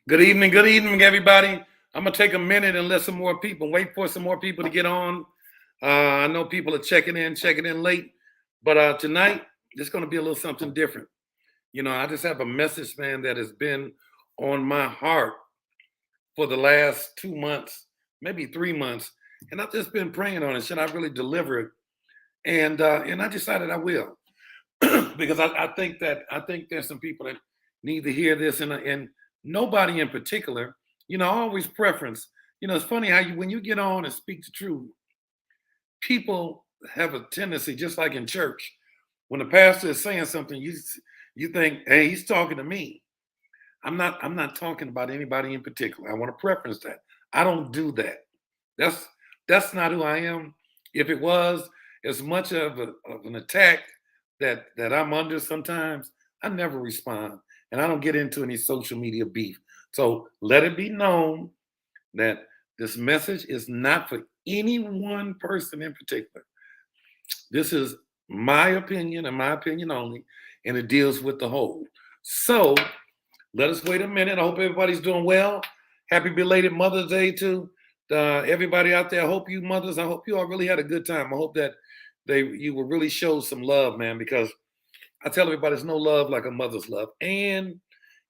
Good evening, everybody. I'm gonna take a minute and let some more people wait for some more people to get on. I know people are checking in late, but tonight it's gonna be a little something different. I just have a message, man, that has been on my heart for the last 2 months, maybe 3 months, and I've just been praying on it. Should I really deliver it? And I decided I will because I think there's some people that need to hear this, and nobody in particular. I always preference. It's funny how when you get on and speak the truth, people have a tendency, just like in church, when the pastor is saying something, you think, hey, he's talking to me. I'm not talking about anybody in particular. I want to preference that. I don't do that. That's that's not who I am. If it was as much of an attack that I'm under sometimes, I never respond. And I don't get into any social media beef. So let it be known that this message is not for any one person in particular. This is my opinion and my opinion only, and it deals with the whole. So let us wait a minute. I hope everybody's doing well. Happy belated Mother's Day to everybody out there. I hope you mothers, I hope you all really had a good time. I hope that you will really show some love, man, because I tell everybody there's no love like a mother's love. And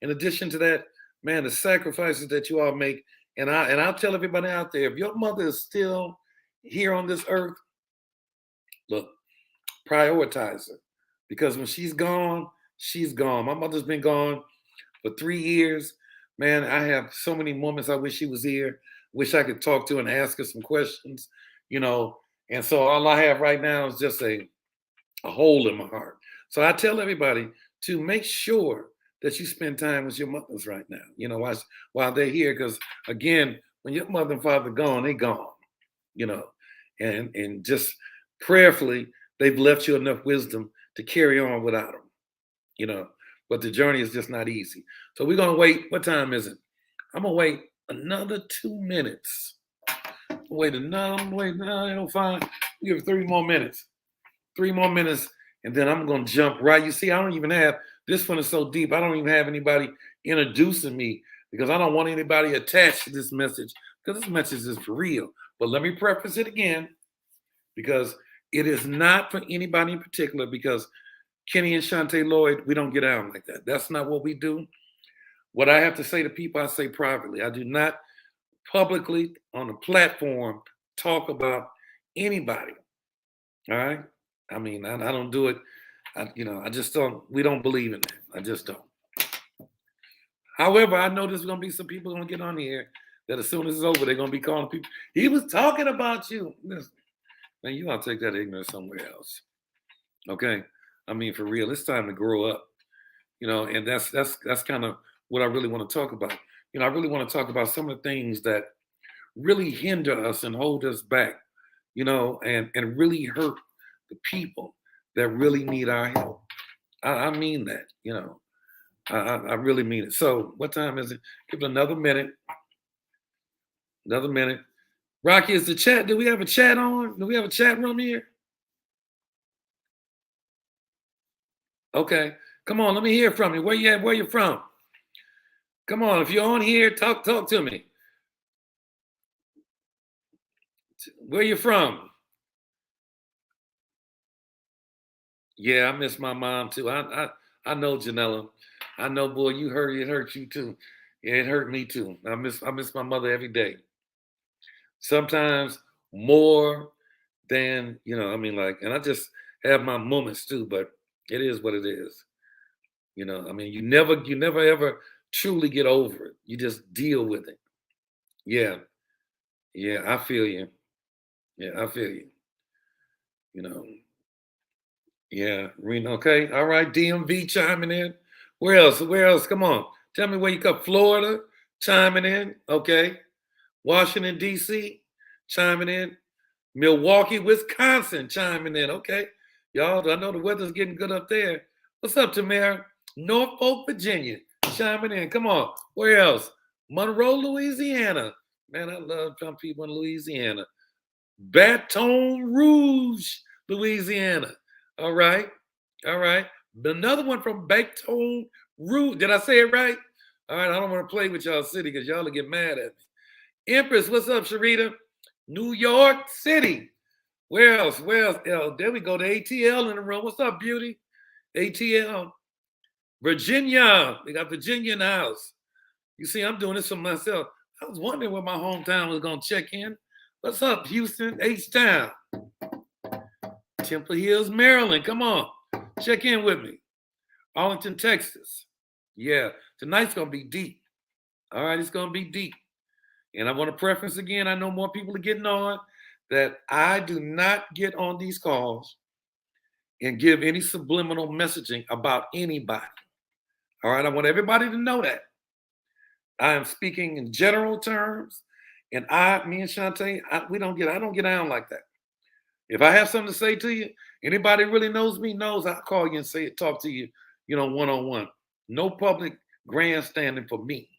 in addition to that, man, the sacrifices that you all make, and I'll tell everybody out there, if your mother is still here on this earth, look, prioritize her. Because when she's gone, she's gone. My mother's been gone for 3 years. Man, I have so many moments I wish she was here. Wish I could talk to her and ask her some questions, you know. And so all I have right now is just a hole in my heart. So I tell everybody to make sure that you spend time with your mothers right now, while they're here. Because again, when your mother and father gone, they gone, you know, and just prayerfully, they've left you enough wisdom to carry on without them, you know. But the journey is just not easy. So we're gonna wait. What time is it? I'm gonna wait another 2 minutes. Wait, no, fine. Give it 3 more minutes. 3 more minutes, and then I'm gonna jump right. You see, I don't even have this one is so deep. I don't even have anybody introducing me because I don't want anybody attached to this message because this message is for real. But let me preface it again because it is not for anybody in particular. Because Kenny and Shantae Lloyd, we don't get out like that. That's not what we do. What I have to say to people, I say privately. I do not publicly on a platform talk about anybody. All right. I mean, I don't do it. I just don't. We don't believe in that. I just don't. However, I know there's gonna be some people gonna get on here that as soon as it's over, they're gonna be calling people. He was talking about you. Listen, man, you gotta take that ignorance somewhere else. Okay. I mean, for real, it's time to grow up. And that's kind of what I really want to talk about. I really want to talk about some of the things that really hinder us and hold us back, and really hurt the people that really need our help. I mean that, I really mean it. So what time is it? Give it another minute. Another minute. Rocky, is the chat? Do we have a chat on? Do we have a chat room here? Okay. Come on, let me hear from you. Where you at? Where you from? Come on, if you're on here, talk to me. Where you from? Yeah, I miss my mom too. I know, Janella. I know, boy, it hurt you too. Yeah, it hurt me too. I miss my mother every day. Sometimes more than, I mean, like, and I just have my moments too, but it is what it is. I mean, you never ever truly get over it. You just deal with it. Yeah, yeah, I feel you. Yeah, I feel you. You know, yeah, Reno. Okay, all right. DMV chiming in. Where else? Where else? Come on, tell me where you come. Florida chiming in. Okay, Washington D.C. chiming in. Milwaukee, Wisconsin chiming in. Okay, y'all. I know the weather's getting good up there. What's up, Tamara? Norfolk, Virginia chiming in. Come on. Where else? Monroe, Louisiana. Man, I love some people in Louisiana. Baton Rouge, Louisiana. All right. All right. Another one from Baton Rouge. Did I say it right? All right, I don't want to play with y'all city because y'all will get mad at me. Empress, what's up, Sharita? New York City. Where else? Where else? There we go. The ATL in the room. What's up, beauty? ATL. Virginia. We got Virginia in the house. You see, I'm doing this for myself. I was wondering where my hometown was going to check in. What's up, Houston, H-Town? Temple Hills, Maryland. Come on. Check in with me. Arlington, Texas. Yeah, tonight's going to be deep. All right, it's going to be deep. And I want to preference again, I know more people are getting on, that I do not get on these calls and give any subliminal messaging about anybody. All right, I want everybody to know that. I am speaking in general terms, and me and Shantae, I don't get down like that. If I have something to say to you, anybody really knows me knows I'll call you and talk to you, one-on-one. No public grandstanding for me.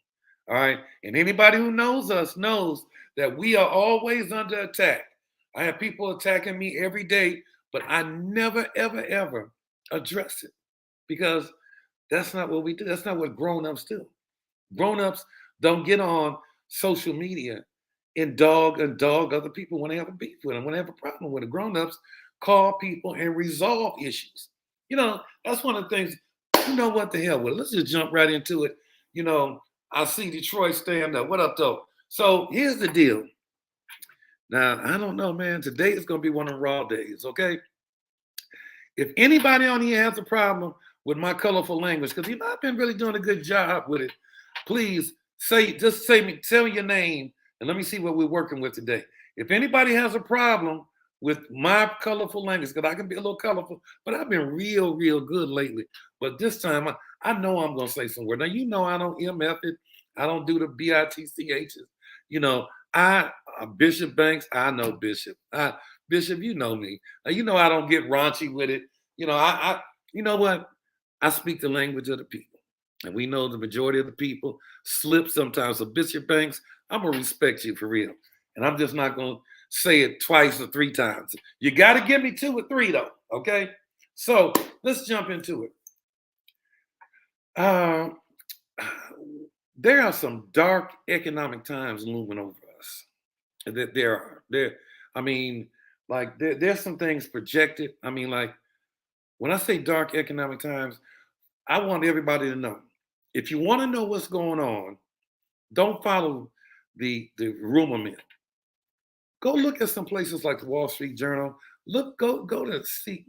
All right. And anybody who knows us knows that we are always under attack. I have people attacking me every day, but I never, ever, ever address it because that's not what we do. That's not what grown-ups do. Grown-ups don't get on social media and dog other people when they have a beef with them, when they have a problem with them. Grown-ups call people and resolve issues. That's one of the things, what the hell with it. Let's just jump right into it. I see Detroit stand up. What up, though? So here's the deal. Now, I don't know, man. Today is going to be one of the raw days, okay? If anybody on here has a problem with my colorful language, because I've been really doing a good job with it, please tell me your name, and let me see what we're working with today. If anybody has a problem with my colorful language, because I can be a little colorful, but I've been real, real good lately. But this time, I know I'm going to say some words. Now, I don't MF it. I don't do the BITCHs. Bishop Banks, I know Bishop. Bishop, you know me. I don't get raunchy with it. You know what? I speak the language of the people. And we know the majority of the people slip sometimes. So Bishop Banks, I'm going to respect you for real. And I'm just not going to say it twice or three times. You got to give me 2 or 3, though. Okay? So let's jump into it. There are some dark economic times looming over us. There's some things projected. When I say dark economic times, I want everybody to know. If you want to know what's going on, don't follow the rumor mill. Go look at some places like the Wall Street Journal. Go to see.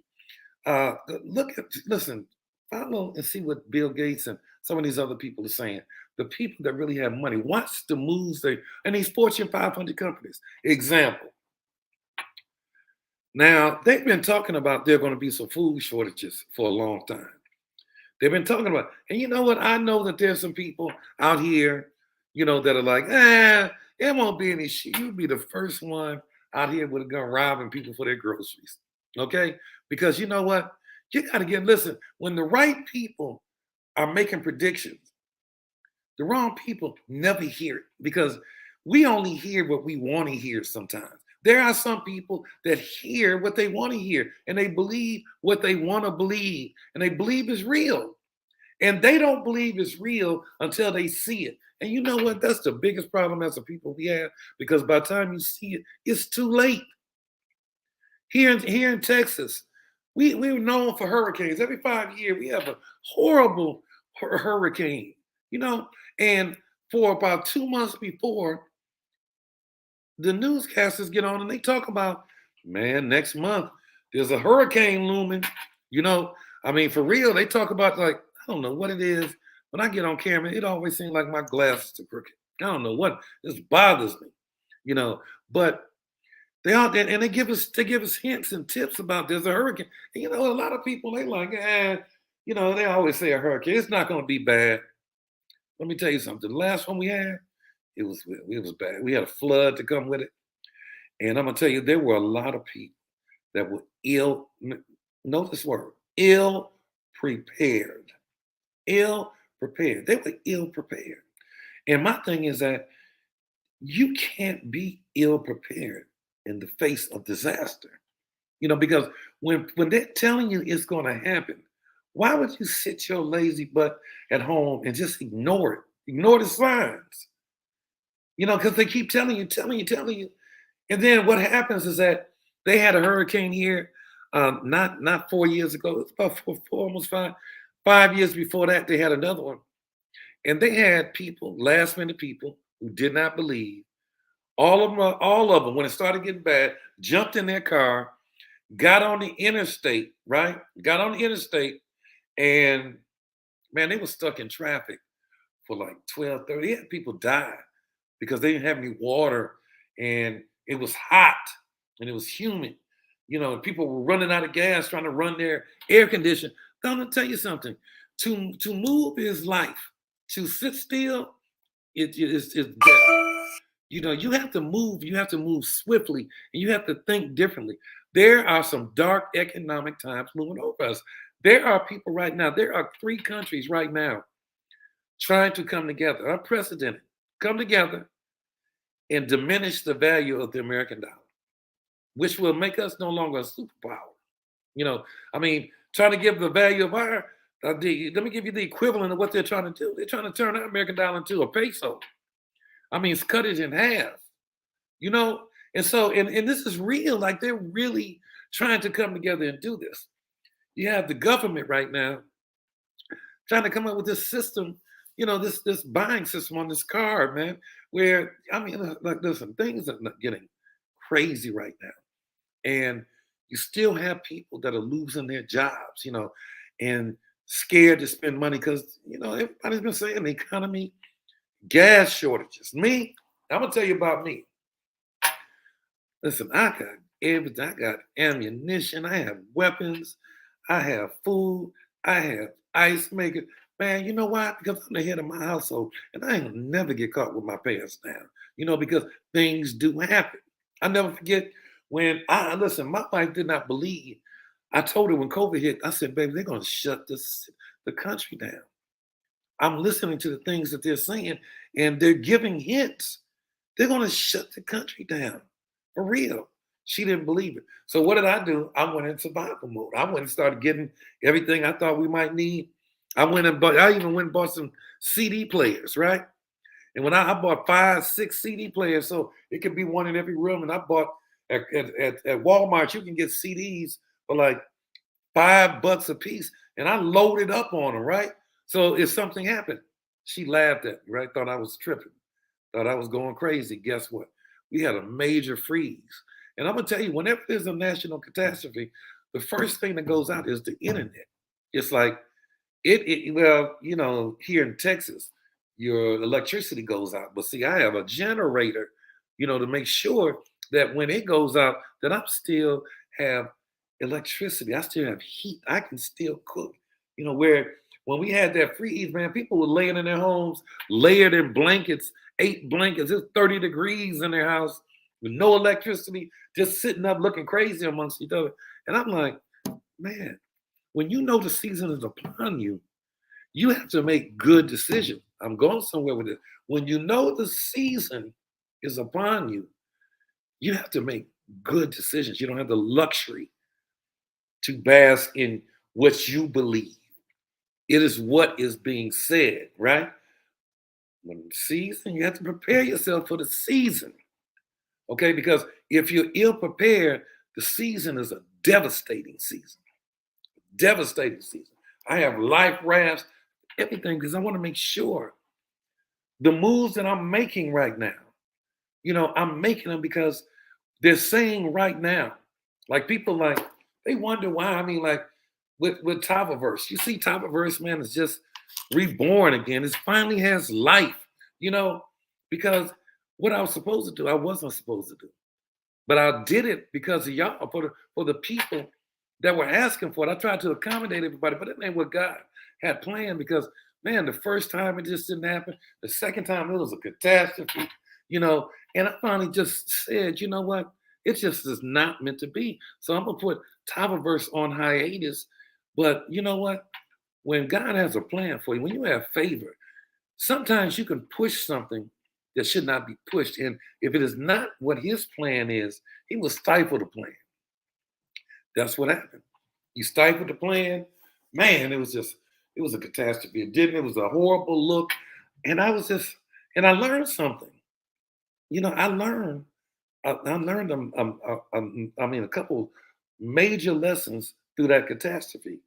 Follow and see what Bill Gates and some of these other people are saying. The people that really have money. Watch the moves and these Fortune 500 companies. Example. Now, they've been talking about there are going to be some food shortages for a long time. They've been talking about, and you know what? I know that there's some people out here, that are like, it won't be any shit. You'll be the first one out here with a gun robbing people for their groceries. Okay? Because you know what? You got to listen, when the right people are making predictions, the wrong people never hear it because we only hear what we want to hear sometimes. There are some people that hear what they want to hear and they believe what they want to believe and they believe it's real. And they don't believe it's real until they see it. And you know what? That's the biggest problem as a people we have because by the time you see it, it's too late. Here in Texas, we're known for hurricanes. Every 5 years, we have a horrible hurricane, and for about 2 months before, the newscasters get on and they talk about, man, next month, there's a hurricane looming, for real, they talk about I don't know what it is. When I get on camera, it always seems like my glasses are crooked. I don't know what, this bothers me, but they all and they give us hints and tips about there's a hurricane. And a lot of people they like, they always say a hurricane. It's not going to be bad. Let me tell you something. The last one we had, it was bad. We had a flood to come with it, and I'm gonna tell you, there were a lot of people that were ill. Note this word: ill prepared. Ill prepared. They were ill prepared. And my thing is that you can't be ill prepared in the face of disaster. Because when they're telling you it's going to happen, why would you sit your lazy butt at home and just ignore it Ignore the signs, because they keep telling you. And then what happens is that they had a hurricane here, not 4 years ago. It's about almost 5 years before that. They had another one, and they had people, last minute people, who did not believe. All of them, when it started getting bad, jumped in their car, got on the interstate, right? Got on the interstate, and man, they were stuck in traffic for like 12, 30. They had people die because they didn't have any water, and it was hot and it was humid. And people were running out of gas trying to run their air condition. I'm gonna tell you something. To move is life. To sit still, it's death. You have to move. You have to move swiftly, and you have to think differently. There are some dark economic times moving over us. There are people right now. There are 3 countries right now trying to come together, unprecedented, come together and diminish the value of the American dollar, which will make us no longer a superpower. Trying to give the value of our, let me give you the equivalent of what they're trying to do. They're trying to turn our American dollar into a peso. It's cut it in half, And so, and this is real, like they're really trying to come together and do this. You have the government right now trying to come up with this system, this buying system on this card, man, where, like, listen, things are getting crazy right now. And you still have people that are losing their jobs, and scared to spend money because, everybody's been saying the economy, gas shortages. I'm going to tell you about me. Listen, I got everything. I got ammunition. I have weapons. I have food. I have ice maker. Man, you know why? Because I'm the head of my household, and I ain't gonna never get caught with my pants down. Because things do happen. I never forget when listen. My wife did not believe. I told her when COVID hit. I said, "Baby, they're gonna shut the country down." I'm listening to the things that they're saying, and they're giving hints. They're gonna shut the country down for real. She didn't believe it. So what did I do? I went in survival mode. I went and started getting everything I thought we might need. I even went and bought some CD players, right? And when I bought 5, 6 CD players, so it could be one in every room. And I bought at Walmart, you can get CDs for like $5 a piece, and I loaded up on them, right? So if something happened, she laughed at me, right? Thought I was tripping, thought I was going crazy. Guess what? We had a major freeze. And I'm gonna tell you, whenever there's a national catastrophe, the first thing that goes out is the internet. It's like here in Texas, your electricity goes out. But see, I have a generator, to make sure that when it goes out, that I still have electricity. I still have heat. I can still cook. Where when we had that freeze, man, people were laying in their homes, layered in blankets, 8 blankets. It's 30 degrees in their house with no electricity, just sitting up looking crazy amongst each other. And I'm like, man, when you know the season is upon you, you have to make good decisions. I'm going somewhere with it. When you know the season is upon you, you have to make good decisions. You don't have the luxury to bask in what you believe. It is what is being said, right? When the season, you have to prepare yourself for the season. Okay, because if you're ill prepared, the season is a devastating season. Devastating season. I have life rafts, everything, because I want to make sure the moves that I'm making right now, I'm making them because they're saying right now, like people they wonder why. Like with Tabaverse, you see Tabaverse, man, is just reborn again. It finally has life, because what I was supposed to do, I wasn't supposed to do. But I did it because of y'all, for the people that were asking for it. I tried to accommodate everybody, but it ain't what God had planned because, man, the first time it just didn't happen. The second time it was a catastrophe, and I finally just said, you know what? It just is not meant to be. So I'm going to put Tabaverse on hiatus. But you know what? When God has a plan for you, when you have favor, sometimes you can push something that should not be pushed. And if it is not what his plan is, he will stifle the plan. That's what happened. He stifled the plan. Man, it was a catastrophe. It was a horrible look. And I was just, and I learned something. I learned I mean, a couple major lessons through that catastrophe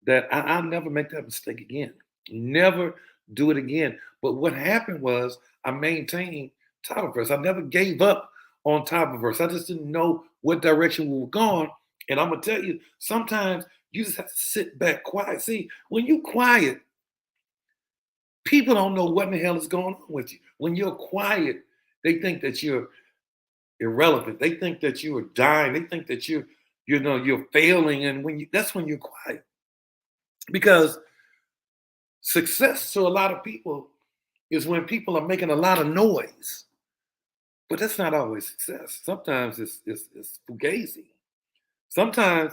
that I'll never make that mistake again. Never do it again. But what happened was I maintained top of verse. I never gave up on top of verse. I just didn't know what direction we were going. And I'm gonna tell you, sometimes you just have to sit back quiet. See, when you quiet, people don't know what in the hell is going on with you. When you're quiet, they think that you're irrelevant. They think that you are dying. They think that you're failing. And that's when you're quiet. Because success to a lot of people is when people are making a lot of noise. But that's not always success. Sometimes it's fugazi. Sometimes,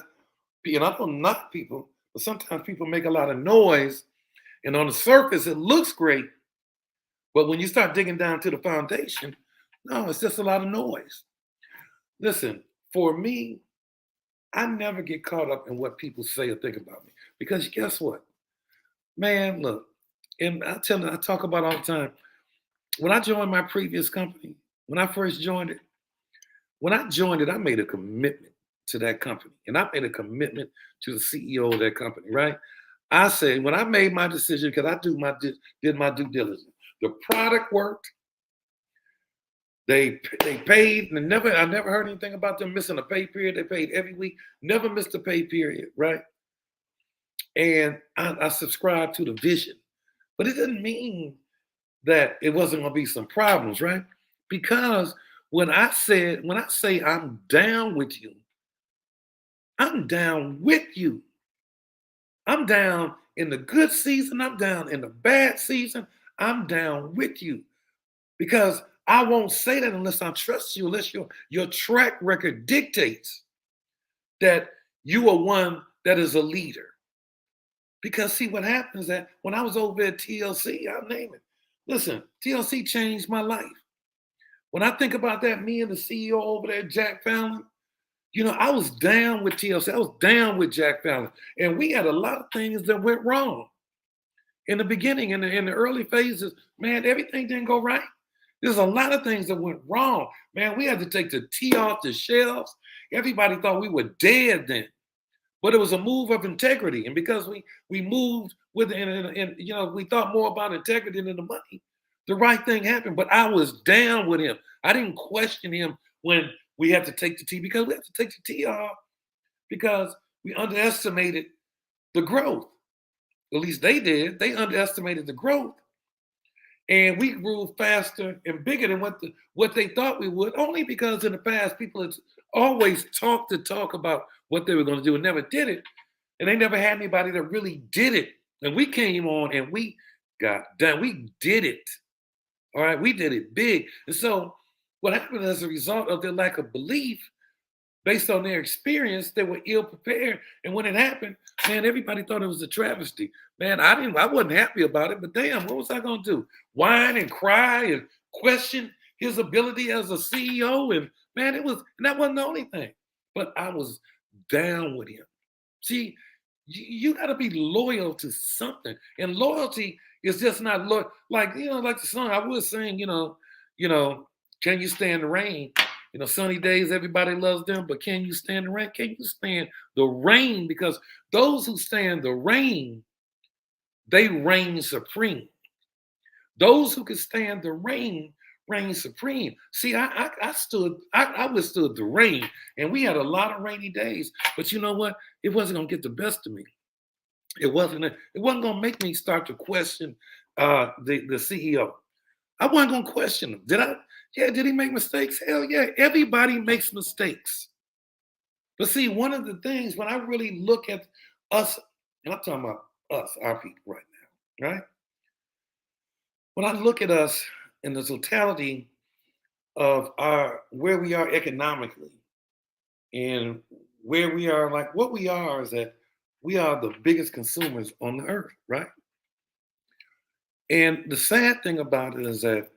and I don't knock people, but sometimes people make a lot of noise, and on the surface it looks great, but when you start digging down to the foundation, no, it's just a lot of noise. Listen, for me, I never get caught up in what people say or think about me. Because guess what? Man, look, and I talk about all the time. When I joined my previous company, when I first joined it, I made a commitment to that company. And I made a commitment to the CEO of that company, right? I said, when I made my decision, because did my due diligence. The product worked. They paid, and I never heard anything about them missing a pay period. They paid every week, never missed a pay period, right? And I subscribed to the vision, but it didn't mean that it wasn't going to be some problems, right? Because when I say I'm down with you, I'm down with you. I'm down in the good season. I'm down in the bad season. I'm down with you. Because I won't say that unless I trust you, unless your track record dictates that you are one that is a leader. Because see what happens that when I was over at TLC, I'll name it. Listen, TLC changed my life. When I think about that, me and the CEO over there, Jack Fallon, I was down with TLC. I was down with Jack Fallon. And we had a lot of things that went wrong. In the beginning, in the early phases, man, everything didn't go right. There's a lot of things that went wrong. Man, we had to take the tea off the shelves. Everybody thought we were dead then. But it was a move of integrity. And because we moved with and we thought more about integrity than the money, the right thing happened. But I was down with him. I didn't question him when we had to take the tea, because we had to take the tea off because we underestimated the growth. At least they did. They underestimated the growth. And we grew faster and bigger than what they thought we would, only because in the past people had always talked to talk about what they were going to do and never did it. And they never had anybody that really did it. And we came on and we got done. We did it. All right. We did it big. And so what happened as a result of their lack of belief, based on their experience, they were ill prepared. And when it happened, man, everybody thought it was a travesty. Man, I wasn't happy about it, but damn, what was I gonna do? Whine and cry and question his ability as a CEO. And man, and that wasn't the only thing. But I was down with him. See, you gotta be loyal to something. And loyalty is just not like like the song I was saying, can you stand the rain? Sunny days, everybody loves them, but can you stand the rain? Can you stand the rain? Because those who stand the rain, they reign supreme. Those who can stand the rain reign supreme. See, I withstood the rain, and we had a lot of rainy days. But you know what? It wasn't gonna get the best of me. It wasn't gonna make me start to question the CEO. I wasn't gonna question him. Did I? Yeah, did he make mistakes? Hell yeah. Everybody makes mistakes. But see, one of the things when I really look at us, and I'm talking about us, our people right now, right? When I look at us in the totality of our where we are economically and where we are, like what we are is that we are the biggest consumers on the earth, right? And the sad thing about it is that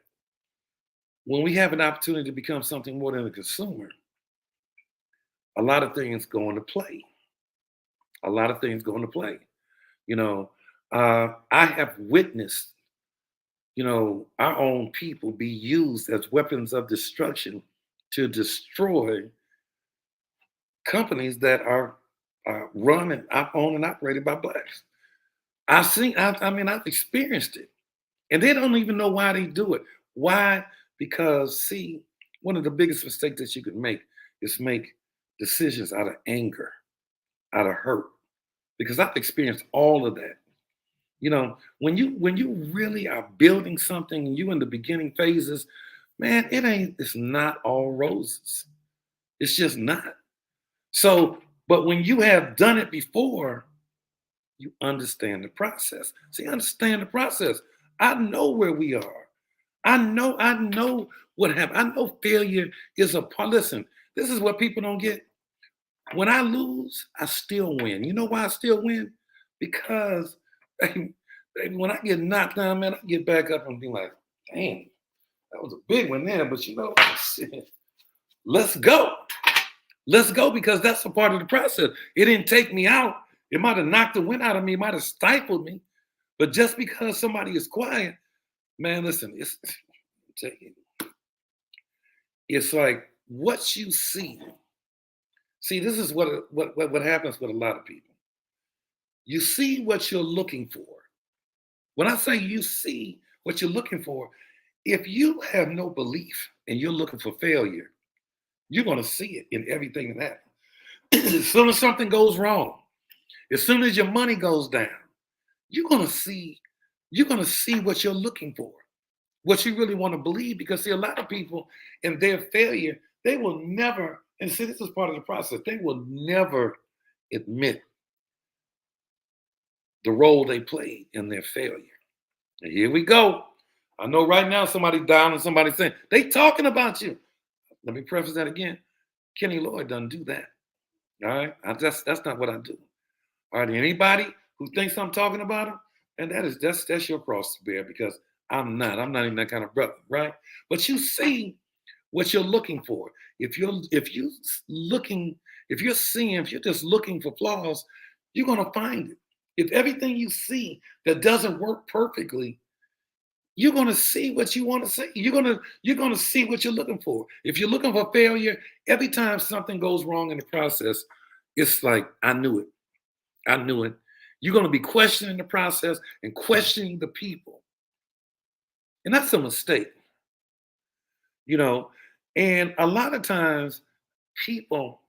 when we have an opportunity to become something more than a consumer, a lot of things go into play. A lot of things go into play. You know, I have witnessed our own people be used as weapons of destruction to destroy companies that are run and owned and operated by blacks. I've experienced it. And they don't even know why they do it. Why? Because, see, one of the biggest mistakes that you could make is make decisions out of anger, out of hurt. Because I've experienced all of that. When you really are building something and you in the beginning phases, man, it's not all roses. It's just not. So, but when you have done it before, you understand the process. See, understand the process. I know where we are. I know what happened. I know failure is a part. Listen, this is what people don't get. When I lose, I still win. You know why I still win? Because when I get knocked down, man, I get back up and be like, dang, that was a big one there. But let's go. Let's go, because that's a part of the process. It didn't take me out. It might have knocked the wind out of me. It might have stifled me. But just because somebody is quiet, man, listen, it's like what you see. See, this is what happens with a lot of people. You see what you're looking for. When I say you see what you're looking for, if you have no belief and you're looking for failure, you're going to see it in everything that happens. As soon as something goes wrong, as soon as your money goes down, you're going to see what you're looking for, what you really want to believe. Because see, a lot of people in their failure, they will never, and see, this is part of the process, they will never admit the role they played in their failure. And here we go. I know right now somebody down and somebody saying, they talking about you. Let me preface that again. Kenny Lloyd doesn't do that. All right. That's not what I do. All right. Anybody who thinks I'm talking about him, and that's your cross to bear, because I'm not even that kind of brother, right? But you see what you're looking for. If you're just looking for flaws, you're gonna find it. If everything you see that doesn't work perfectly, you're gonna see what you want to see. You're gonna see what you're looking for. If you're looking for failure, every time something goes wrong in the process, it's like, I knew it. I knew it. You're gonna be questioning the process and questioning the people. And that's a mistake. And a lot of times people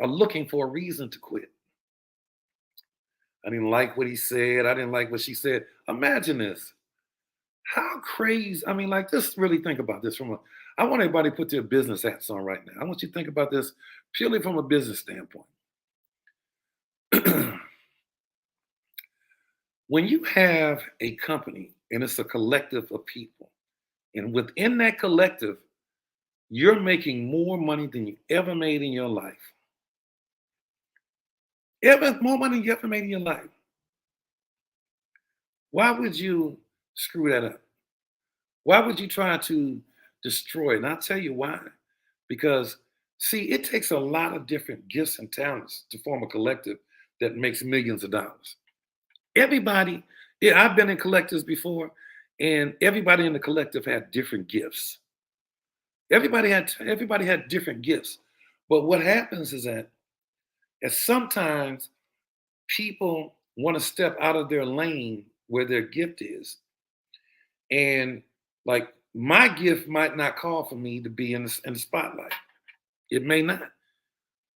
are looking for a reason to quit. I didn't like what he said. I didn't like what she said. Imagine this. How crazy. Like, just really think about this I want everybody to put their business hats on right now. I want you to think about this purely from a business standpoint. When you have a company and it's a collective of people, and within that collective, you're making more money than you ever made in your life. More money than you ever made in your life. Why would you screw that up? Why would you try to destroy it? And I'll tell you why. Because, see, it takes a lot of different gifts and talents to form a collective that makes millions of dollars. Everybody, yeah, I've been in collectives before, and everybody in the collective had different gifts. Everybody had different gifts. But what happens is that sometimes people want to step out of their lane where their gift is. And like, my gift might not call for me to be in the spotlight. It may not.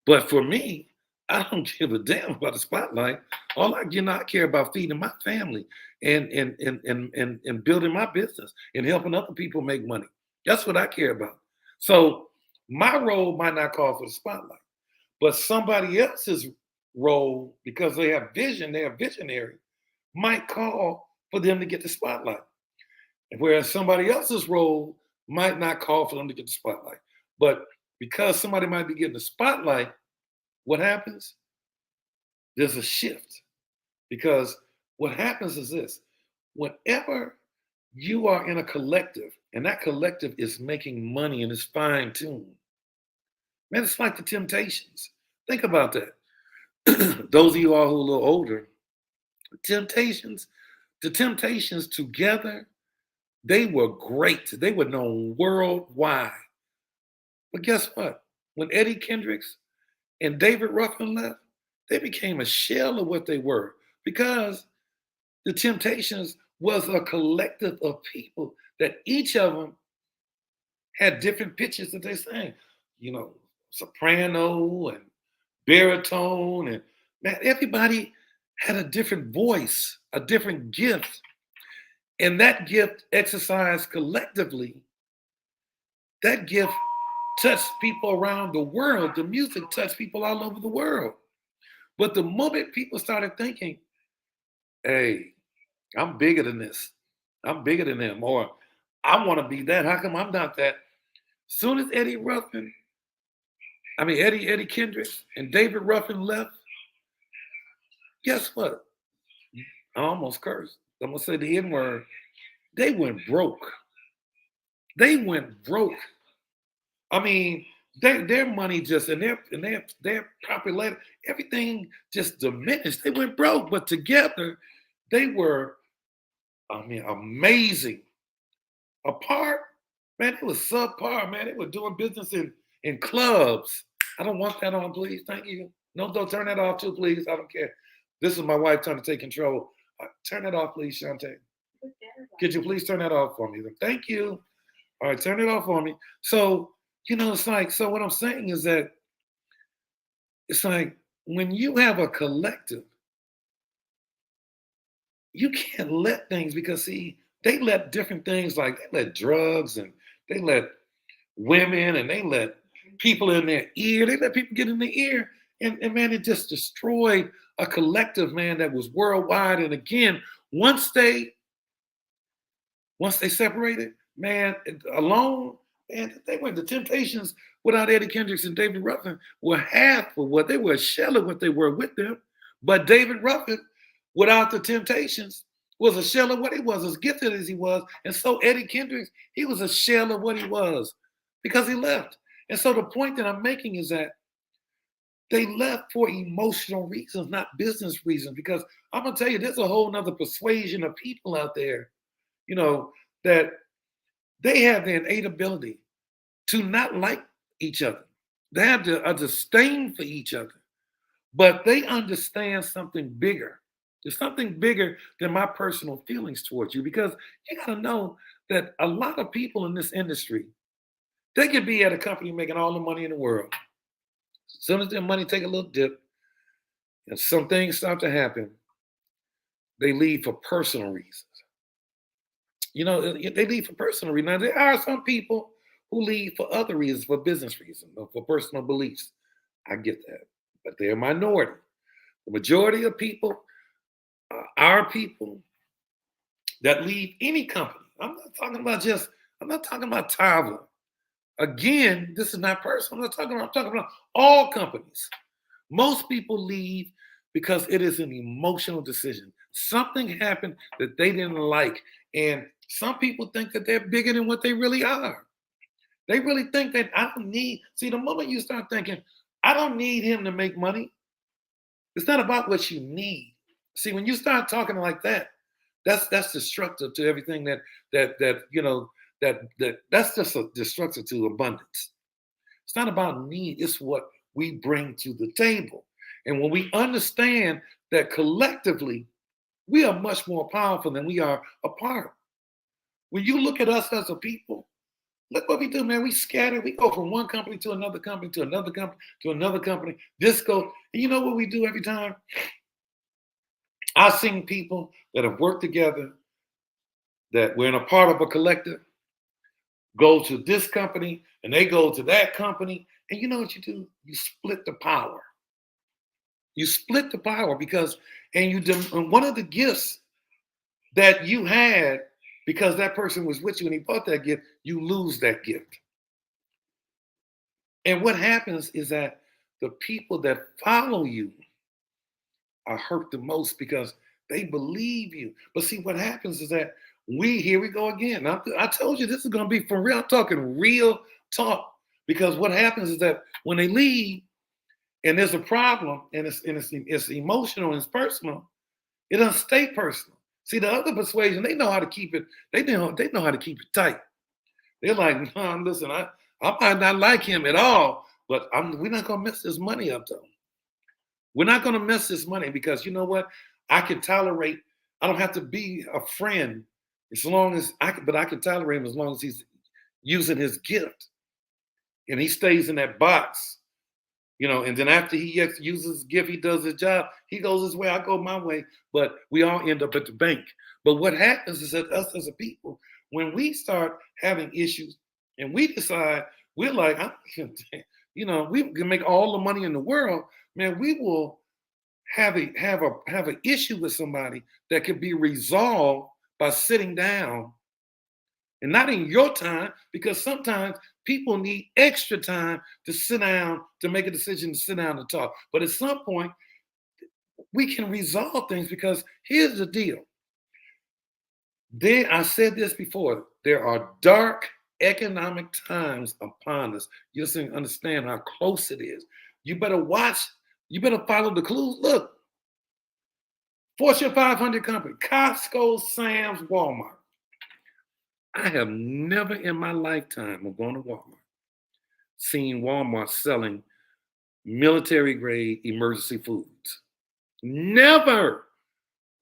But for me, I don't give a damn about the spotlight. I care about feeding my family and building my business and helping other people make money. That's what I care about. So my role might not call for the spotlight, but somebody else's role, because they have vision, they are visionary, might call for them to get the spotlight. Whereas somebody else's role might not call for them to get the spotlight. But because somebody might be getting the spotlight, what happens? There's a shift. Because what happens is this: whenever you are in a collective and that collective is making money and is fine-tuned, man, it's like the Temptations. Think about that. Those of you all who are a little older, the Temptations together They were great. They were known worldwide. But guess what? When Eddie Kendricks and David Ruffin left, they became a shell of what they were because the Temptations was a collective of people that each of them had different pitches that they sang. You know, soprano and baritone, and man, everybody had a different voice, a different gift. And that gift exercised collectively, that gift touched people around the world. The music touched people all over the world. But the moment people started thinking, hey, I'm bigger than this, I'm bigger than them, or I want to be that, how come I'm not that? Soon as Eddie Kendricks and David Ruffin left, guess what? I almost cursed. I'm gonna say the N word. They went broke. They went broke. I mean, their money just and their popularity, everything just diminished. They went broke, but together they were, amazing. Apart, man, it was subpar, man. They were doing business in clubs. I don't want that on, please. Thank you. No, don't turn that off too, please. I don't care. This is my wife trying to take control. Turn that off, please, Shantae. Could you please turn that off for me? Thank you. All right, turn it off for me. So, it's like, so what I'm saying is that it's like when you have a collective, you can't let things, because see, they let different things, like they let drugs and they let women and they let people in their ear, they let people get in their ear. And man, it just destroyed a collective, man, that was worldwide. And again, once they separated, man, alone, man, they went. The Temptations without Eddie Kendricks and David Ruffin were half of what they were, a shell of what they were with them. But David Ruffin, without the Temptations, was a shell of what he was, as gifted as he was. And so Eddie Kendricks, he was a shell of what he was because he left. And so the point that I'm making is that they left for emotional reasons, not business reasons. Because I'm gonna tell you, there's a whole nother persuasion of people out there, that they have the innate ability to not like each other. They have a disdain for each other, but they understand something bigger. There's something bigger than my personal feelings towards you, because you got to know that a lot of people in this industry, they could be at a company making all the money in the world. As soon as their money take a little dip and some things start to happen, they leave for personal reasons. They leave for personal reasons. Now, there are some people who leave for other reasons, for business reasons, or for personal beliefs. I get that. But they're a minority. The majority of people are people that leave any company. I'm not talking about Tyler. Again, this is not personal. I'm talking about all companies. Most people leave because it is an emotional decision. Something happened that they didn't like. And some people think that they're bigger than what they really are. They really think that see, the moment you start thinking, I don't need him to make money, it's not about what you need. See, when you start talking like that, that's destructive to everything that's just a destructive to abundance. It's not about need, it's what we bring to the table. And when we understand that collectively, we are much more powerful than we are apart. When you look at us as a people, look what we do, man. We scatter. We go from one company to another company to another company to another company. And you know what we do every time? I've seen people that have worked together, that we're in a part of a collective, go to this company and they go to that company. And you know what you do? You split the power. You split the power and one of the gifts that you had, because that person was with you and he bought that gift, you lose that gift. And what happens is that the people that follow you are hurt the most because they believe you. But see, what happens is that here we go again. I told you this is going to be for real. I'm talking real talk, because what happens is that when they leave and there's a problem and it's emotional and it's personal, it doesn't stay personal. See, the other persuasion, they know how to keep it. They know how to keep it tight. They're like, no, listen, I might not like him at all, but we're not gonna mess this money up though. We're not gonna mess this money because you know what? I can tolerate. I don't have to be a friend as long as I can, but I can tolerate him as long as he's using his gift and he stays in that box, and then after he uses his gift, he does his job, he goes his way, I go my way, but we all end up at the bank. But what happens is that us as a people, when we start having issues and we decide, we're like, we can make all the money in the world, man, we will have an issue with somebody that can be resolved by sitting down and not in your time, because sometimes people need extra time to sit down, to make a decision, to sit down and talk. But at some point, we can resolve things because here's the deal. I said this before, there are dark economic times upon us. You just didn't understand how close it is. You better watch, you better follow the clues. Look, Fortune 500 company, Costco, Sam's, Walmart. I have never in my lifetime of going to Walmart seen Walmart selling military grade emergency foods. Never.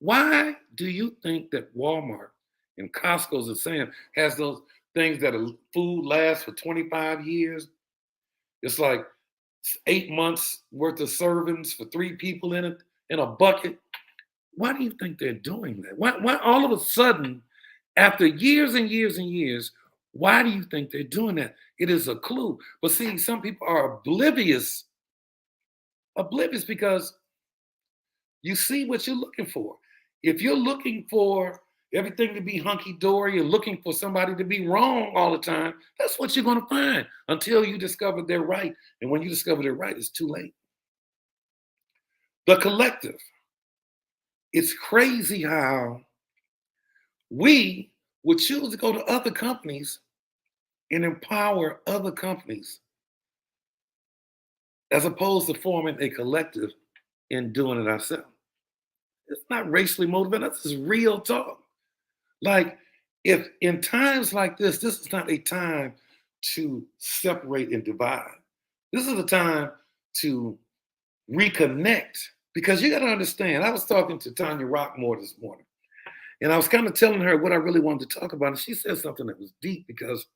Why do you think that Walmart and Costco's and Sam's has those things that food lasts for 25 years? It's like 8 months worth of servings for 3 people in it in a bucket. Why do you think they're doing that? Why all of a sudden, after years and years and years, why do you think they're doing that? It is a clue. But see, some people are oblivious because you see what you're looking for. If you're looking for everything to be hunky-dory, you're looking for somebody to be wrong all the time, that's what you're going to find until you discover they're right. And when you discover they're right, it's too late. The collective. It's crazy how we would choose to go to other companies and empower other companies as opposed to forming a collective and doing it ourselves. It's not racially motivated. This is real talk. Like, if in times like this is not a time to separate and divide. This is a time to reconnect, because you got to understand. I was talking to Tanya Rockmore this morning, and I was kind of telling her what I really wanted to talk about. And she said something that was deep, because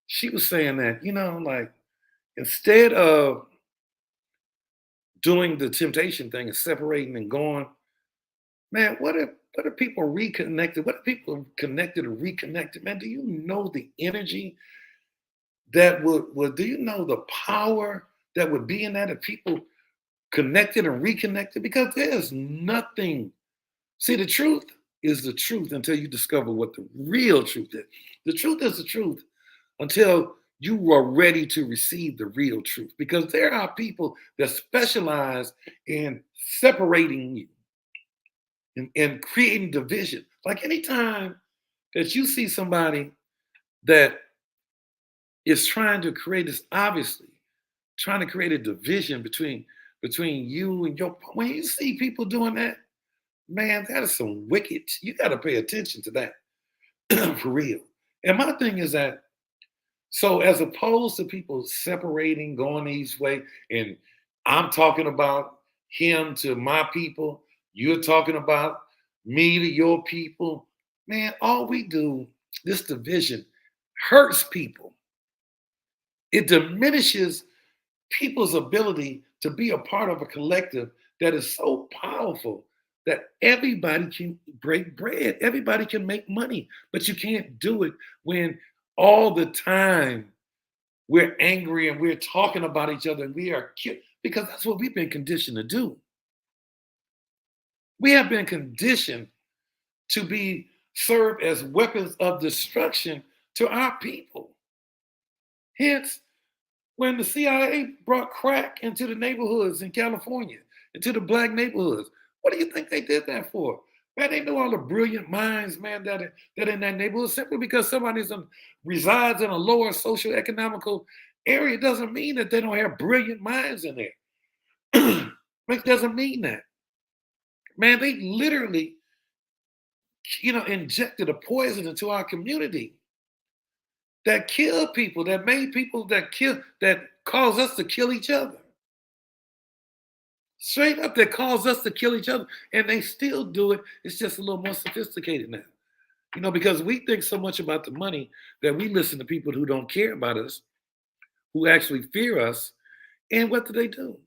she was saying that, like, instead of doing the temptation thing and separating and going, man, what if people reconnected? What if people connected or reconnected? Man, do you know the energy that do you know the power that would be in that if people connected and reconnected? Because there's nothing. See, the truth is the truth until you discover what the real truth is. The truth is the truth until you are ready to receive the real truth. Because there are people that specialize in separating you and creating division. Like, anytime that you see somebody that is trying to create this, obviously trying to create a division between you and when you see people doing that, man, that is some wicked. You got to pay attention to that for real. And my thing is that, so as opposed to people separating, going each way, and I'm talking about him to my people, you're talking about me to your people, man, all we do, this division hurts people. It diminishes people's ability to be a part of a collective that is so powerful that everybody can break bread, everybody can make money, but you can't do it when all the time we're angry and we're talking about each other and we are cute, because that's what we've been conditioned to do. We have been conditioned to be served as weapons of destruction to our people. Hence, when the CIA brought crack into the neighborhoods in California, into the black neighborhoods, what do you think they did that for? Man, they know all the brilliant minds, man, that in that neighborhood. Simply because somebody resides in a lower social economical area doesn't mean that they don't have brilliant minds in there. It doesn't mean that. Man, they literally injected a poison into our community that killed people, that made people that caused us to kill each other. Straight up, that caused us to kill each other. And they still do it. It's just a little more sophisticated now. Because we think so much about the money that we listen to people who don't care about us, who actually fear us. And what do?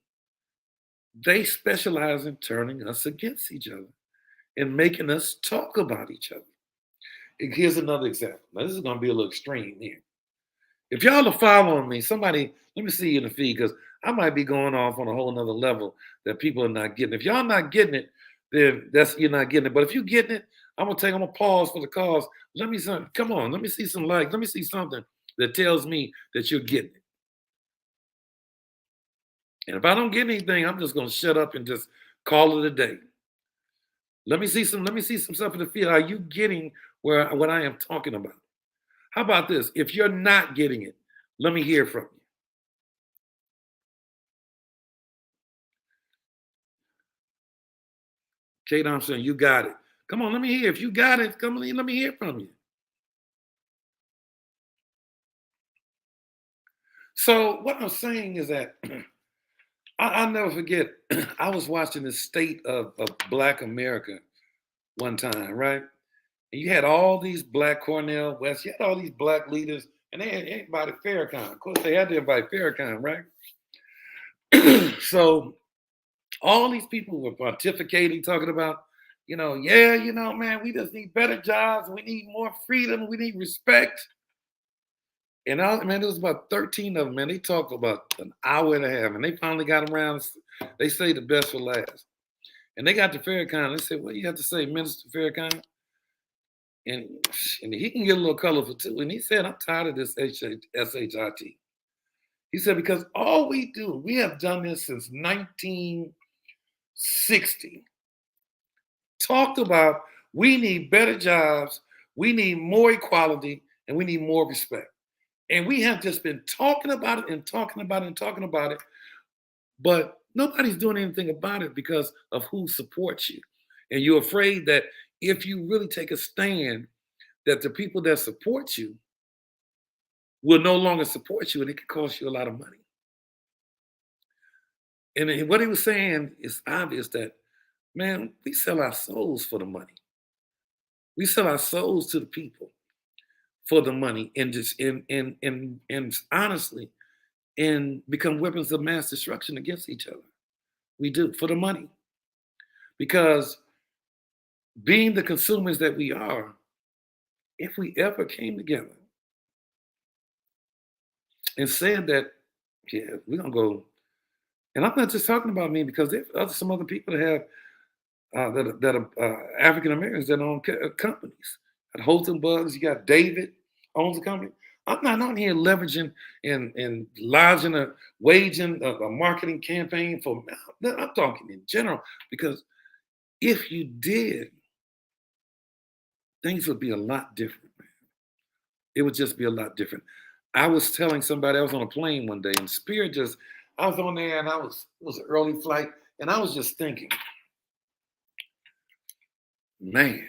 They specialize in turning us against each other and making us talk about each other. And here's another example. Now, this is going to be a little extreme here. If y'all are following me, somebody, let me see you in the feed, because I might be going off on a whole nother level that people are not getting. If y'all not getting it, then you're not getting it. But if you're getting it, I'm gonna pause for the cause. Come on, let me see some likes. Let me see something that tells me that you're getting it. And if I don't get anything, I'm just gonna shut up and just call it a day. Let me see some stuff in the field. Are you getting what I am talking about? How about this? If you're not getting it, let me hear from you. Kate, I'm saying you got it. Come on, let me hear. If you got it, come on, let me hear from you. So what I'm saying is that I'll never forget, I was watching the state of Black America one time, right? And you had all these Black Cornell West, you had all these Black leaders, and they had everybody Farrakhan. Of course, they had to invite Farrakhan, right? So all these people were pontificating, talking about, man, we just need better jobs, we need more freedom, we need respect. And man, it was about 13 of them, man. They talked about an hour and a half, and they finally got them around. They say the best for last. And they got to Farrakhan. They said, what do you have to say, Minister Farrakhan? And he can get a little colorful too. And he said, I'm tired of this SHIT. He said, because all we have done this since 1960. Talked about we need better jobs, we need more equality, and we need more respect. And we have just been talking about it and talking about it and talking about it, but nobody's doing anything about it because of who supports you. And you're afraid that if you really take a stand, that the people that support you will no longer support you, and it could cost you a lot of money. And what he was saying is obvious that, man, we sell our souls for the money. We sell our souls to the people for the money, and just and honestly, and become weapons of mass destruction against each other. We do for the money. Because being the consumers that we are, if we ever came together and said that, yeah, we're gonna go, and I'm not just talking about me, because there's some other people that have that are African Americans that own companies. At Holton Bugs, you got David owns a company. I'm not on here leveraging and lodging waging a marketing campaign for. I'm talking in general, because if you did, things would be a lot different, man. It would just be a lot different. I was telling somebody, I was on a plane one day, and Spirit I was on there, and it was an early flight, and I was just thinking, man,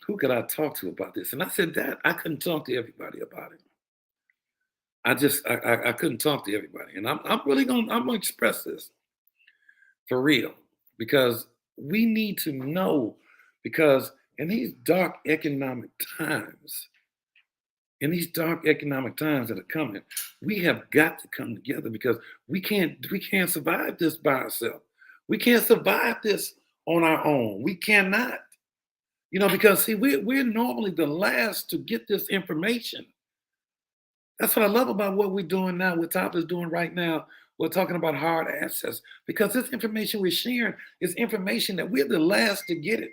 who could I talk to about this? And I said that I couldn't talk to everybody about it. I couldn't talk to everybody, and I'm gonna express this for real, because we need to know, because in these dark economic times, that are coming, we have got to come together, because we can't survive this by ourselves. We can't survive this on our own. We cannot. Because see, we're normally the last to get this information. That's what I love about what we're doing now, what Top is doing right now. We're talking about hard assets, because this information we're sharing is information that we're the last to get it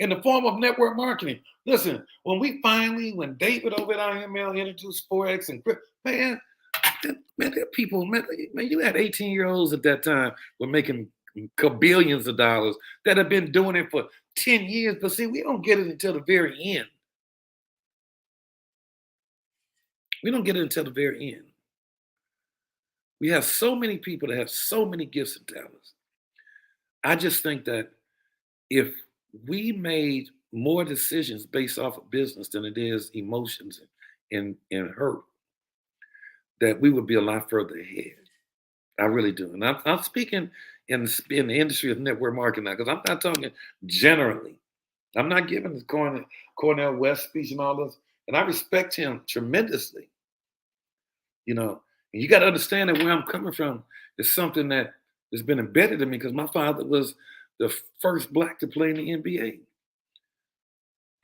in the form of network marketing. Listen, when David over at IML introduced Forex and man, there are people, man, you had 18-year-olds at that time were making billions of dollars that have been doing it for 10 years. But see, we don't get it until the very end. We don't get it until the very end. We have so many people that have so many gifts and talents. I just think that if we made more decisions based off of business than it is emotions and hurt, that we would be a lot further ahead. I really do. And I'm speaking in the industry of network marketing now, because I'm not talking generally. I'm not giving the Cornell West speech and all this. And I respect him tremendously, you know. And you got to understand that where I'm coming from is something that has been embedded in me because my father was the first black to play in the NBA.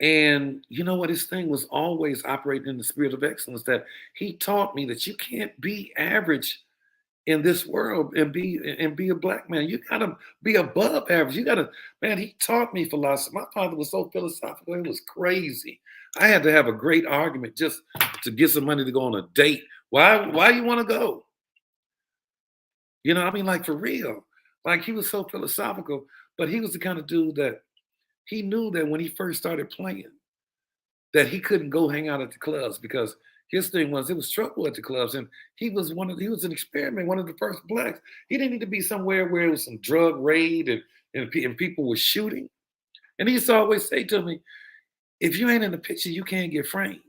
And you know what? His thing was always operating in the spirit of excellence, that he taught me that you can't be average in this world and be a black man. You gotta be above average. You gotta, man, he taught me philosophy. My father was so philosophical, it was crazy. I had to have a great argument just to get some money to go on a date. Why you want to go? You know, I mean, like for real. Like he was so philosophical, but he was the kind of dude that he knew that when he first started playing, that he couldn't go hang out at the clubs because his thing was it was trouble at the clubs, and he was an experiment, one of the first blacks. He didn't need to be somewhere where it was some drug raid and people were shooting. And he used to always say to me, if you ain't in the picture, you can't get framed.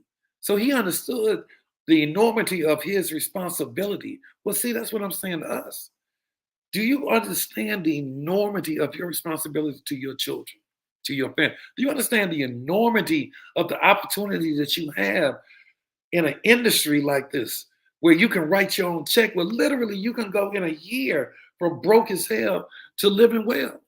So he understood the enormity of his responsibility. Well, see, that's what I'm saying to us. Do you understand the enormity of your responsibility to your children, to your family? Do you understand the enormity of the opportunity that you have in an industry like this, where you can write your own check, where literally you can go in a year from broke as hell to living well?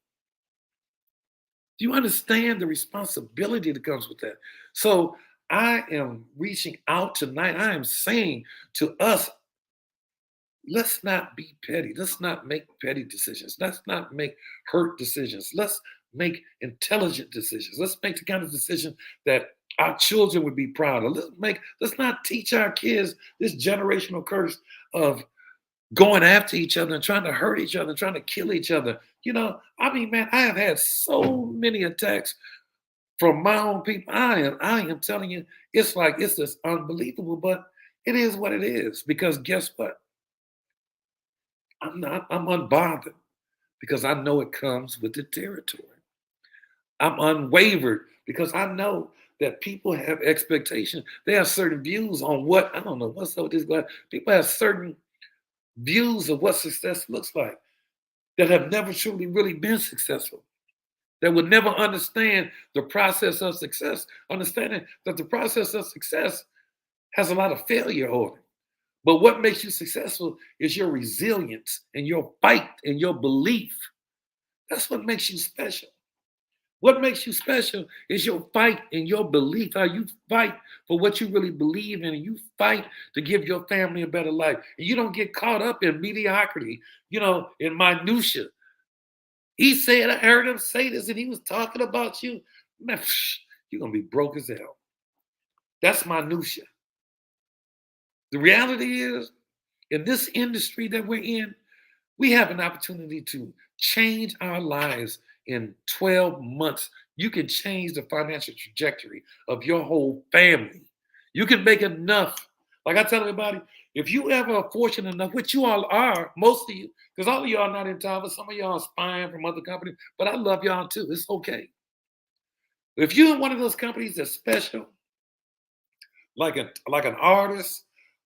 Do you understand the responsibility that comes with that? So I am reaching out tonight. I am saying to us, let's not be petty. Let's not make petty decisions. Let's not make hurt decisions. Let's make intelligent decisions. Let's make the kind of decision that our children would be proud of. Let's not teach our kids this generational curse of going after each other and trying to hurt each other and trying to kill each other. You know, I mean, man, I have had so many attacks from my own people. I am telling you, it's just unbelievable, but it is what it is. Because guess what? I'm unbothered because I know it comes with the territory. I'm unwavered because I know that people have expectations. They have certain views on what, I don't know, what's up with this guy. People have certain views of what success looks like that have never truly really been successful, that would never understand the process of success, understanding that the process of success has a lot of failure on it. But what makes you successful is your resilience and your fight and your belief. That's what makes you special. What makes you special is your fight and your belief, how you fight for what you really believe in, and you fight to give your family a better life. And you don't get caught up in mediocrity, in minutia. He said, I heard him say this, and he was talking about you. Man, you're going to be broke as hell. That's minutia. The reality is, in this industry that we're in, we have an opportunity to change our lives in 12 months. You can change the financial trajectory of your whole family. You can make enough. Like I tell everybody, if you ever are fortunate enough, which you all are, most of you, because all of y'all are not in town, but some of y'all are spying from other companies, but I love y'all too. It's okay. If you're in one of those companies that's special, like an artist,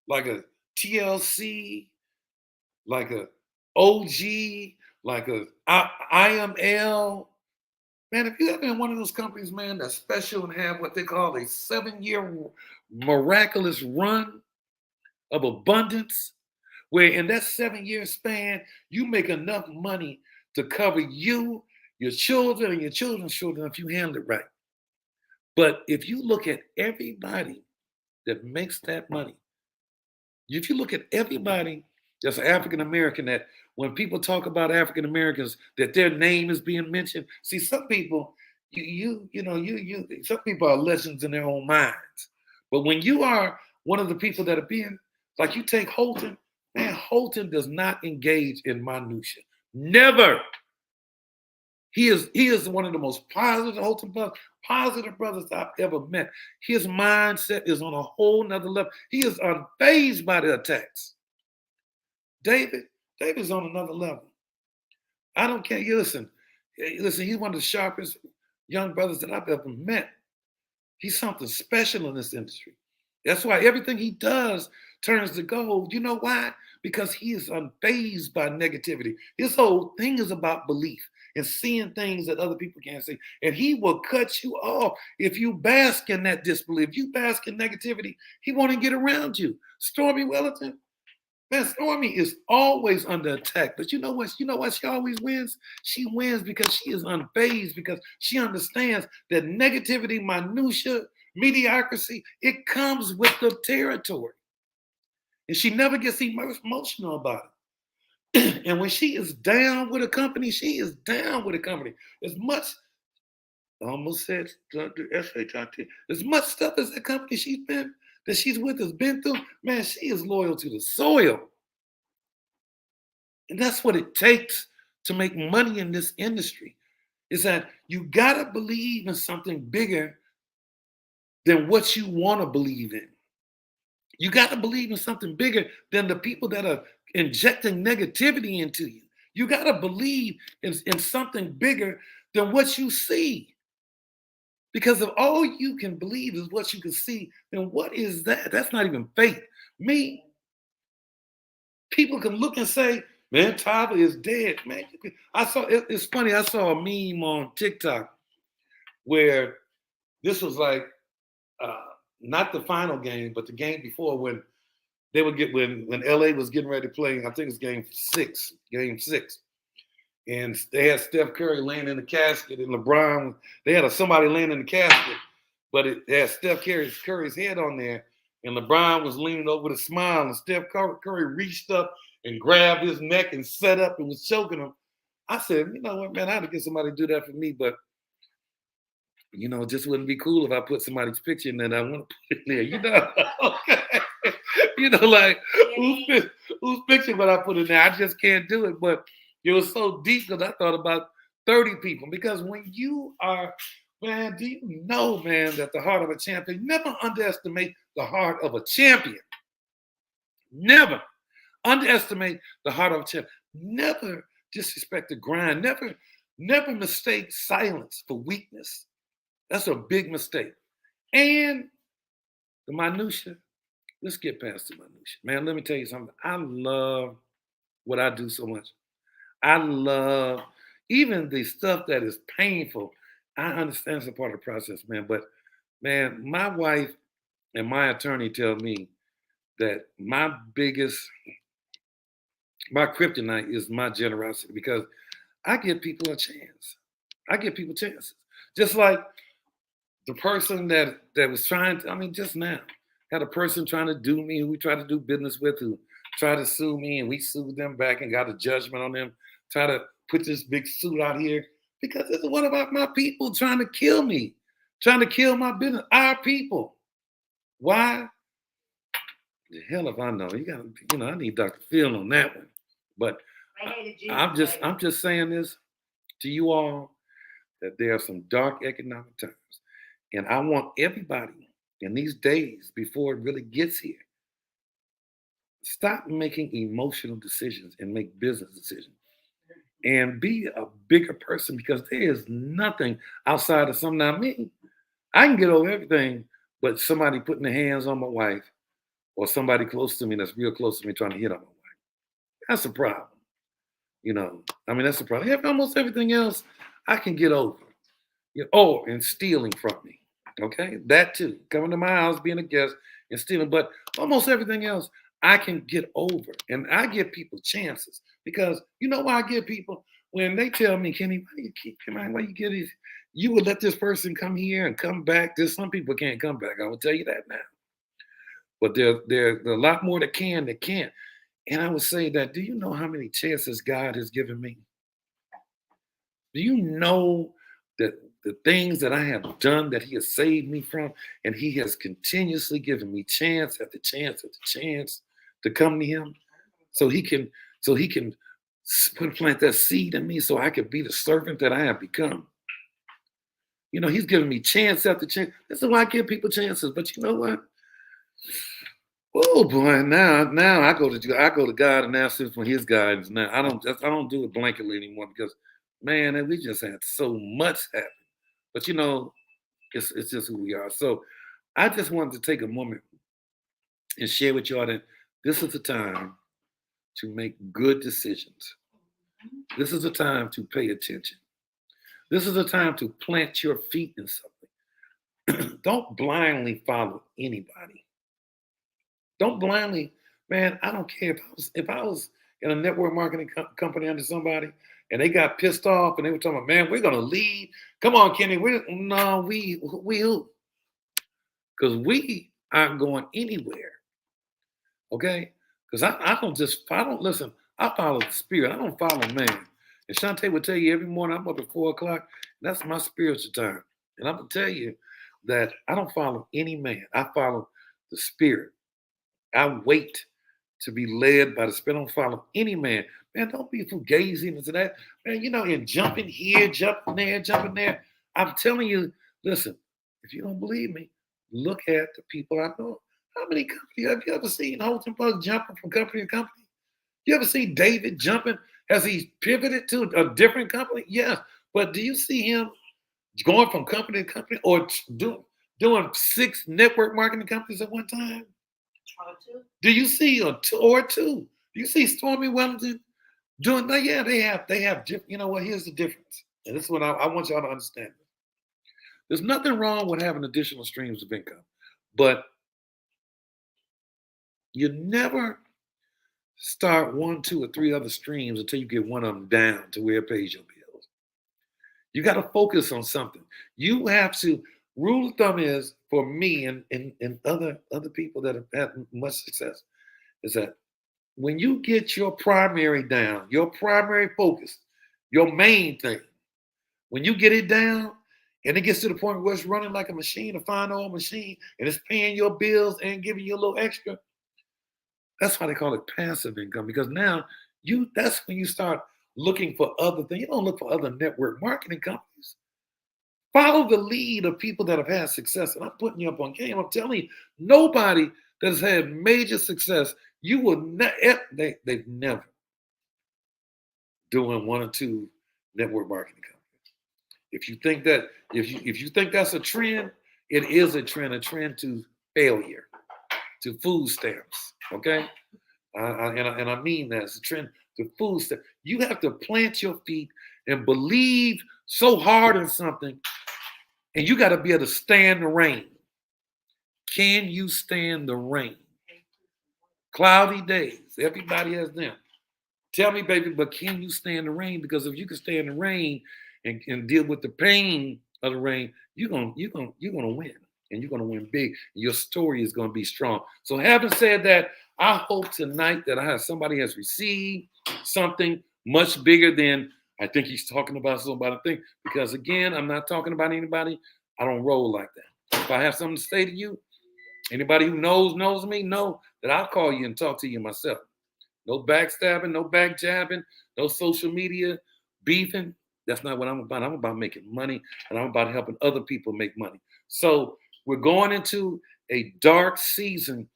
like a TLC, like a OG, like a IML. Man, if you ever in one of those companies, man, that's special and have what they call a 7-year miraculous run of abundance, where in that 7-year span, you make enough money to cover you, your children, and your children's children if you handle it right. But if you look at everybody that makes that money, if you look at everybody that's African American, that when people talk about African Americans, that their name is being mentioned. See, some people, some people are legends in their own minds. But when you are one of the people that are being, like you take Holton, man, Holton does not engage in minutia. Never. He is one of the most positive brothers I've ever met. His mindset is on a whole nother level. He is unfazed by the attacks. David's on another level. I don't care. You listen, Listen, he's one of the sharpest young brothers that I've ever met. He's something special in this industry. That's why everything he does turns to gold. You know why? Because he is unfazed by negativity. His whole thing is about belief and seeing things that other people can't see. And he will cut you off if you bask in that disbelief. If you bask in negativity, he won't even get around you. Stormy Wellington, man, Stormy is always under attack. But you know what? You know why she always wins? She wins because she is unfazed, because she understands that negativity, minutia, mediocrity, it comes with the territory. And she never gets emotional about it. And when she is down with a company, she is down with a company. As much, I almost said SHIT, as much stuff as the company that she's with has been through, man, she is loyal to the soil. And that's what it takes to make money in this industry, is that you gotta believe in something bigger than what you want to believe in. You got to believe in something bigger than the people that are injecting negativity into you. You got to believe in something bigger than what you see. Because if all you can believe is what you can see, then what is that? That's not even faith. Me, people can look and say, man, Tyler is dead. Man, it's funny, I saw a meme on TikTok where this was like, not the final game, but the game before, when they would get when LA was getting ready to play. I think it's game six, and they had Steph Curry laying in the casket, and LeBron. They had somebody laying in the casket, but it had Steph Curry's head on there, and LeBron was leaning over with a smile, and Steph Curry reached up and grabbed his neck and set up and was choking him. I said, you know what, man, I had to get somebody to do that for me, but you know, it just wouldn't be cool if I put somebody's picture in there and I want to put it there, you know. Okay. You know, like whose picture would I put in there? I just can't do it. But it was so deep because I thought about 30 people. Because when you are, man, do you know, man, that the heart of a champion, never underestimate the heart of a champion. Never underestimate the heart of a champion. Never disrespect the grind. Never mistake silence for weakness. That's a big mistake. And the minutia, let's get past the minutia. Man, let me tell you something. I love what I do so much. I love even the stuff that is painful. I understand it's a part of the process, man. But man, my wife and my attorney tell me that my kryptonite is my generosity, because I give people a chance. I give people chances. Just like the person that was trying to, I mean, just now, had a person trying to do me, who we tried to do business with, who tried to sue me, and we sued them back and got a judgment on them, try to put this big suit out here, because it's one of my people trying to kill me, trying to kill my business, our people. Why? The hell if I know. I need Dr. Phil on that one. But I'm just saying this to you all, that there are some dark economic times. And I want everybody in these days, before it really gets here, stop making emotional decisions and make business decisions. And be a bigger person, because there is nothing outside of some. Now, me, I can get over everything, but somebody putting their hands on my wife, or somebody close to me that's real close to me trying to hit on my wife. That's a problem. You know, I mean, that's a problem. Almost everything else I can get over. And stealing from me. Okay, that too. Coming to my house, being a guest, and stealing. But almost everything else I can get over. And I give people chances, because you know why I give people, when they tell me, Kenny, why you get these? You would let this person come here and come back. There's some people can't come back. I will tell you that now. But there are a lot more that can that can't. And I would say that, do you know how many chances God has given me? Do you know that the things that I have done, that he has saved me from, and he has continuously given me chance after chance after chance to come to him, so he can plant that seed in me, so I could be the servant that I have become. You know, he's giving me chance after chance. This is why I give people chances. But you know what? Oh boy, now I go to God and ask him for his guidance. Now I don't do it blanketly anymore, because man, and we just had so much happen. But it's just who we are. So I just wanted to take a moment and share with y'all that this is the time to make good decisions. This is the time to pay attention. This is the time to plant your feet in something. Don't blindly follow anybody. Don't blindly, man. I don't care if I was in a network marketing company under somebody and they got pissed off and they were talking about, man, we're gonna leave. Come on, Kenny. We who? Because we aren't going anywhere. Okay? Because I don't listen. I follow the spirit. I don't follow man. And Shantae would tell you every morning I'm up at 4 o'clock. That's my spiritual time. And I'm gonna tell you that I don't follow any man. I follow the spirit. I wait to be led by the spirit. I don't follow any man. Man, don't be fugazi into that. Man, and jumping here, jumping there, jumping there. I'm telling you, listen, if you don't believe me, look at the people I know. How many companies have you ever seen Holton Buck jumping from company to company? You ever see David jumping? Has he pivoted to a different company? Yes. But do you see him going from company to company or doing 6 network marketing companies at one time? Or two. Do you see a two or two? Do you see Stormy Wellington doing that? Yeah, they have different. You know what? Here's the difference. And this is what I want y'all to understand. There's nothing wrong with having additional streams of income, but you never start 1, 2, or 3 other streams until you get one of them down to where it pays your bills. You got to focus on something. You have to. Rule of thumb is for me and other people that have had much success is that when you get your primary down, your primary focus, your main thing, when you get it down and it gets to the point where it's running like a machine, a fine oil machine, and it's paying your bills and giving you a little extra, that's why they call it passive income, because now that's when you start looking for other things. You don't look for other network marketing companies. Follow the lead of people that have had success. And I'm putting you up on game. I'm telling you, nobody that has had major success, you will they've never doing 1 or 2 network marketing companies. If you think that, if you think that's a trend, it is a trend to failure, to food stamps. Okay, and I mean that it's a trend to food stamps. You have to plant your feet and believe so hard in something. And you got to be able to stand the rain. Can you stand the rain? Cloudy days. Everybody has them. Tell me, baby, but can you stand the rain? Because if you can stand the rain and deal with the pain of the rain, you're gonna win. And you're gonna win big. Your story is gonna be strong. So having said that, I hope tonight that somebody has received something much bigger than I think he's talking about somebody. Because again, I'm not talking about anybody. I don't roll like that. If I have something to say to you, anybody who knows me, know that I'll call you and talk to you myself. No backstabbing, no backjabbing, no social media beefing. That's not what I'm about. I'm about making money and I'm about helping other people make money. So we're going into a dark season.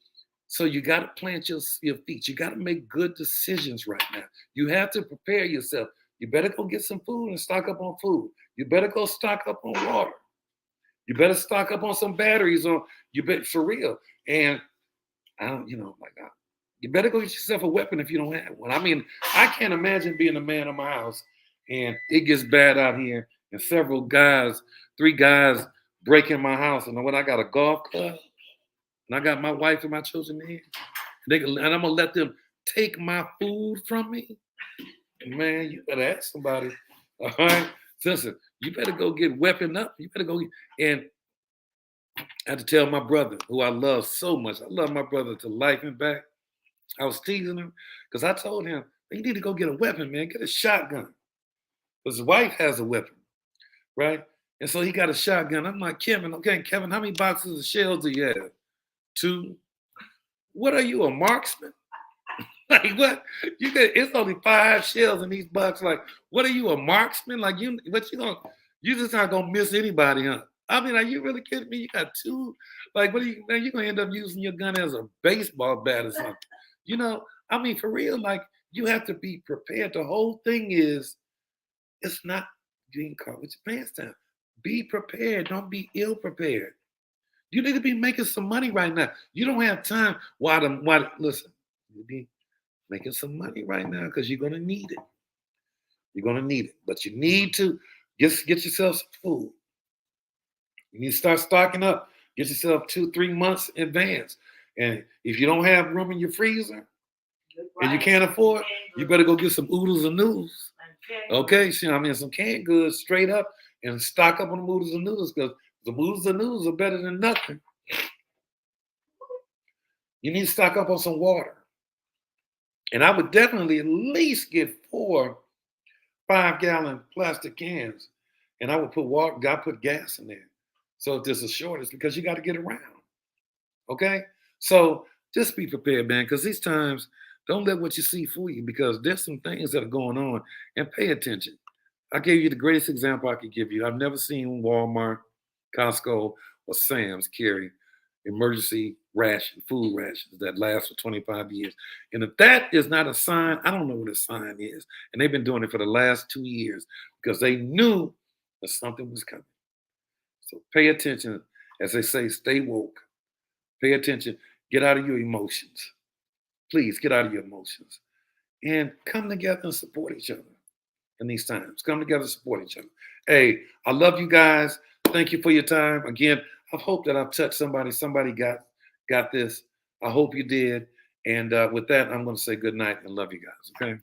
So you got to plant your feet. You got to make good decisions right now. You have to prepare yourself. You better go get some food and stock up on food. You better go stock up on water. You better stock up on some batteries for real. And I don't, my God, you better go get yourself a weapon if you don't have one. I mean, I can't imagine being a man in my house and it gets bad out here and 3 guys break in my house. And I got a golf club and I got my wife and my children here. And I'm going to let them take my food from me. Man, you better ask somebody. All right. Listen, you better go get weaponed up. You better go. And I had to tell my brother, who I love so much. I love my brother to life and back. I was teasing him because I told him, you need to go get a weapon, man. Get a shotgun. Because his wife has a weapon, right? And so he got a shotgun. I'm like, Kevin, how many boxes of shells do you have? 2. What are you, a marksman? Like what? It's only 5 shells in these boxes. Like, what are you, a marksman? Like you just not gonna miss anybody, huh? I mean, are you really kidding me? You got 2. Like, what are you? Man, you're gonna end up using your gun as a baseball bat or something. I mean, for real. Like, you have to be prepared. The whole thing is It's not being caught with your pants down. Be prepared. Don't be ill prepared. You need to be making some money right now. You don't have time. Listen, you be making some money right now because you're gonna need it. You're gonna need it. But you need to get yourself some food. You need to start stocking up. Get yourself 2, 3 months in advance. And if you don't have room in your freezer and you can't afford, you better go get some oodles and noodles. Okay, so I mean some canned goods straight up and stock up on the oodles and noodles because the oodles and noodles are better than nothing. You need to stock up on some water. And I would definitely at least get 4 5-gallon plastic cans. And I would put water, God put gas in there. So if there's a shortage, because you got to get around. Okay? So just be prepared, man, because these times, don't let what you see fool you because there's some things that are going on and pay attention. I gave you the greatest example I could give you. I've never seen Walmart, Costco, or Sam's carry emergency food rations that last for 25 years. And if that is not a sign, I don't know what a sign is. And they've been doing it for the last 2 years because they knew that something was coming. So pay attention. As they say, stay woke. Pay attention. Get out of your emotions. Please get out of your emotions. And come together and support each other in these times. Come together and support each other. Hey, I love you guys. Thank you for your time. Again, I hope that I've touched somebody. Somebody got this. I hope you did. And with that, I'm going to say good night and love you guys. Okay.